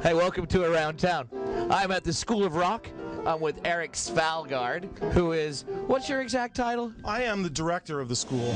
Hey, welcome to Around Town. I'm at the School of Rock. I'm with Eric Svalgaard, who is, what's your exact title? I am the director of the school.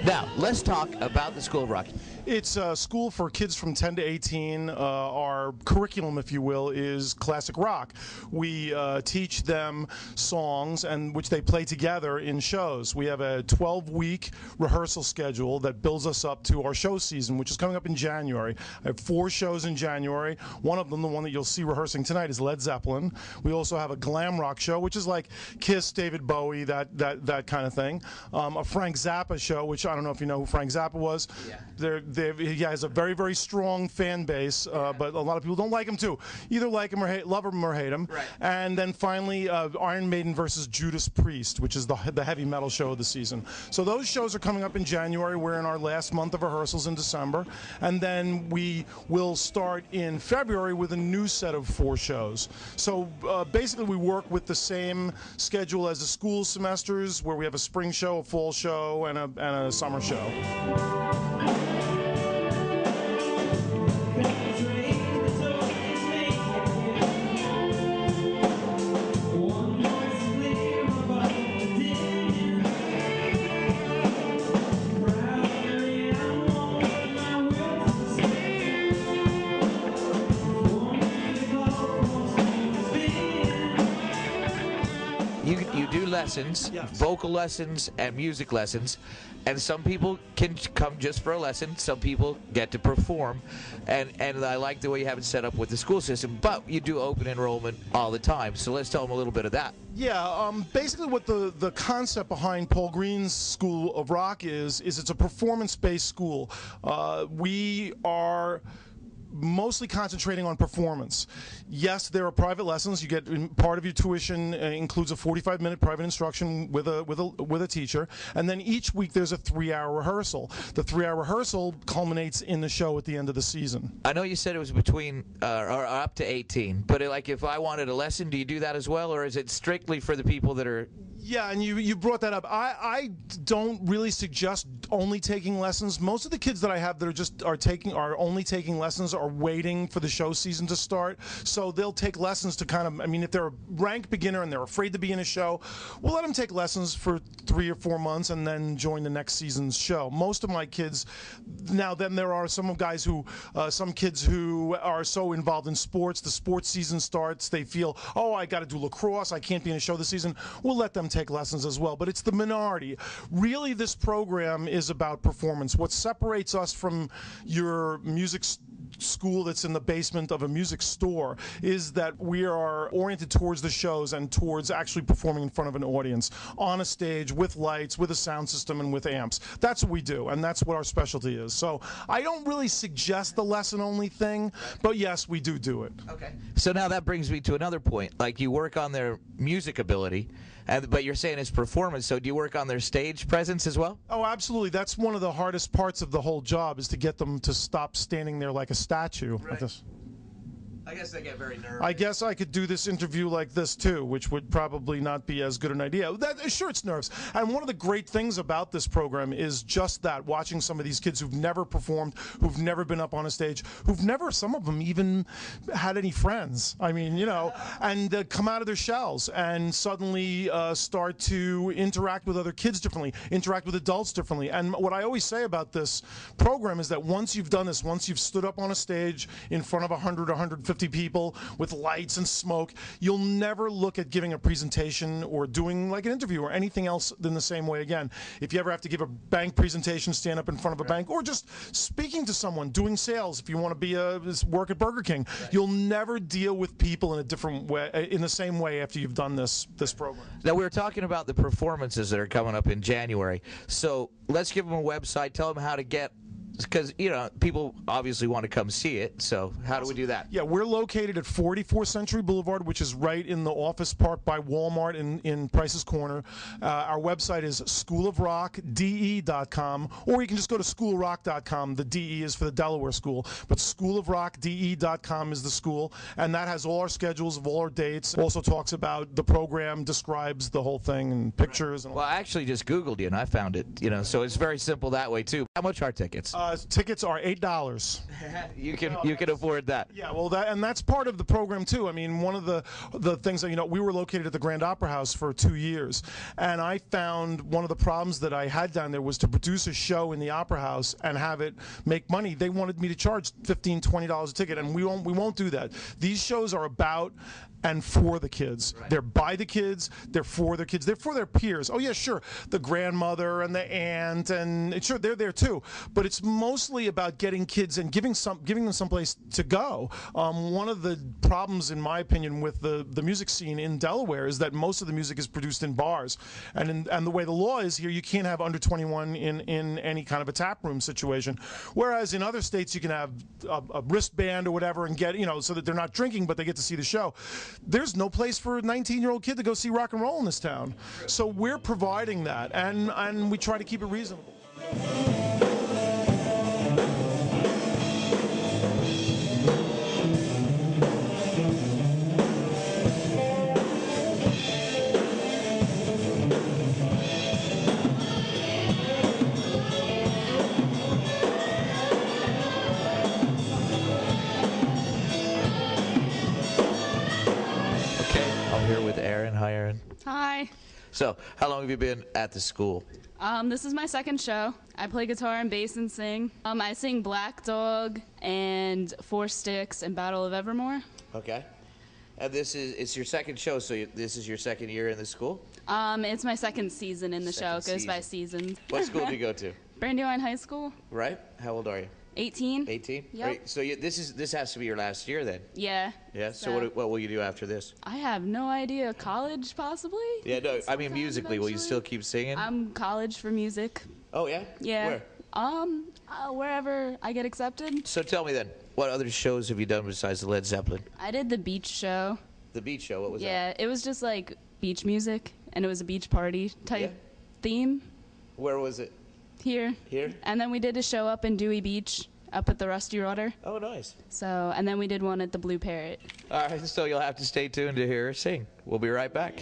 Now, let's talk about the School of Rock. It's a school for kids from 10 to 18. Our curriculum, if you will, is classic rock. We teach them songs and which they play together in shows. We have a 12-week rehearsal schedule that builds us up to our show season, which is coming up in January. I have 4 shows in January. One of them, the one that you'll see rehearsing tonight, is Led Zeppelin. We also have a glam rock show, which is like Kiss, David Bowie, that kind of thing. A Frank Zappa show, which I don't know if you know who Frank Zappa was. Yeah. He has a very, very strong fan base, but a lot of people don't like him too. Either like him or love him or hate him. Right. And then finally, Iron Maiden versus Judas Priest, which is the heavy metal show of the season. So those shows are coming up in January. We're in our last month of rehearsals in December. And then we will start in February with a new set of 4 shows. So basically we work with the same schedule as the school semesters, where we have a spring show, a fall show, and a summer show. You do lessons, yes. Vocal lessons and music lessons, and some people can come just for a lesson, some people get to perform, and I like the way you have it set up with the school system, but you do open enrollment all the time, so let's tell them a little bit of that. Yeah, basically what the concept behind Paul Green's School of Rock is it's a performance-based school. We are mostly concentrating on performance. Yes, there are private lessons. You get part of your tuition includes a 45-minute private instruction with a teacher, and then each week there's a 3-hour rehearsal. The 3-hour rehearsal culminates in the show at the end of the season. I know you said it was between or up to 18, but like if I wanted a lesson, do you do that as well, or is it strictly for the people that are? Yeah, and you brought that up. I don't really suggest only taking lessons. Most of the kids that I have that are only taking lessons are waiting for the show season to start. So they'll take lessons to kind of, I mean, if they're a rank beginner and they're afraid to be in a show, we'll let them take lessons for 3 or 4 months and then join the next season's show. Most of my kids, now then there are some kids who are so involved in sports, the sports season starts, they feel, oh, I got to do lacrosse, I can't be in a show this season. We'll let them take lessons as well, but it's the minority. Really, this program is about performance. What separates us from your music school that's in the basement of a music store is that we are oriented towards the shows and towards actually performing in front of an audience on a stage with lights, with a sound system, and with amps. That's what we do, and that's what our specialty is. So I don't really suggest the lesson-only thing, but yes, we do it. Okay. So now that brings me to another point. Like, you work on their music ability, but you're saying it's performance, so do you work on their stage presence as well? Oh, absolutely. That's one of the hardest parts of the whole job, is to get them to stop standing there like a statue. Right. Like this. I guess they get very nervous. I guess I could do this interview like this too, which would probably not be as good an idea. Sure, it's nerves. And one of the great things about this program is just that, watching some of these kids who've never performed, who've never been up on a stage, who've never, some of them even had any friends. I mean, you know, and come out of their shells and suddenly start to interact with other kids differently, interact with adults differently. And what I always say about this program is that once you've done this, once you've stood up on a stage in front of 100 or 150 people with lights and smoke, you'll never look at giving a presentation or doing like an interview or anything else in the same way again. If you ever have to give a bank presentation, stand up in front of a bank, or just speaking to someone, doing sales, if you want to work at Burger King, you'll never deal with people in a different way, in the same way after you've done this program. Now, we were talking about the performances that are coming up in January, so let's give them a website, tell them how to get because people obviously want to come see it. So how do we do that? Yeah, we're located at 44 Century Boulevard, which is right in the office park by Walmart in Price's Corner. Our website is SchoolofRockDE.com, or you can just go to SchoolofRock.com. The DE is for the Delaware School, but SchoolofRockDE.com is the school, and that has all our schedules of all our dates. Also talks about the program, describes the whole thing, and pictures. And all. Well, I actually just Googled you, and I found it. So it's very simple that way too. How much are tickets? Tickets are $8. You can afford that. Yeah, well, that's part of the program too. I mean, one of the things that we were located at the Grand Opera House for 2 years, and I found one of the problems that I had down there was to produce a show in the Opera House and have it make money. They wanted me to charge $15, $20 a ticket, and we won't do that. These shows are about and for the kids. Right. They're by the kids, they're for their kids, they're for their peers. Oh yeah, sure, the grandmother and the aunt, and sure, they're there too. But it's mostly about getting kids and giving them someplace to go. One of the problems, in my opinion, with the music scene in Delaware is that most of the music is produced in bars. And the way the law is here, you can't have under 21 in any kind of a tap room situation. Whereas in other states, you can have a wristband or whatever and get, so that they're not drinking, but they get to see the show. There's no place for a 19-year-old kid to go see rock and roll in this town. So we're providing that, and we try to keep it reasonable. Hi, Erin. Hi. So, how long have you been at the school? This is my second show. I play guitar and bass and sing. I sing Black Dog and Four Sticks and Battle of Evermore. Okay. And it's your second show, so this is your second year in the school? It's my second season in the show. It goes by seasons. What school do you go to? Brandywine High School. Right. How old are you? 18. 18? Yep. Right. So this has to be your last year then? Yeah. Yeah. So what will you do after this? I have no idea. College, possibly? Yeah, no, I mean musically. Eventually. Will you still keep singing? I'm college for music. Oh, yeah? Yeah. Where? Wherever I get accepted. So tell me then, what other shows have you done besides the Led Zeppelin? I did the beach show. The beach show? What was that? Yeah, it was just like beach music, and it was a beach party type theme. Where was it? Here. Here? And then we did a show up in Dewey Beach, up at the Rusty Rudder. Oh, nice. So, and then we did one at the Blue Parrot. All right, so you'll have to stay tuned to hear her sing. We'll be right back.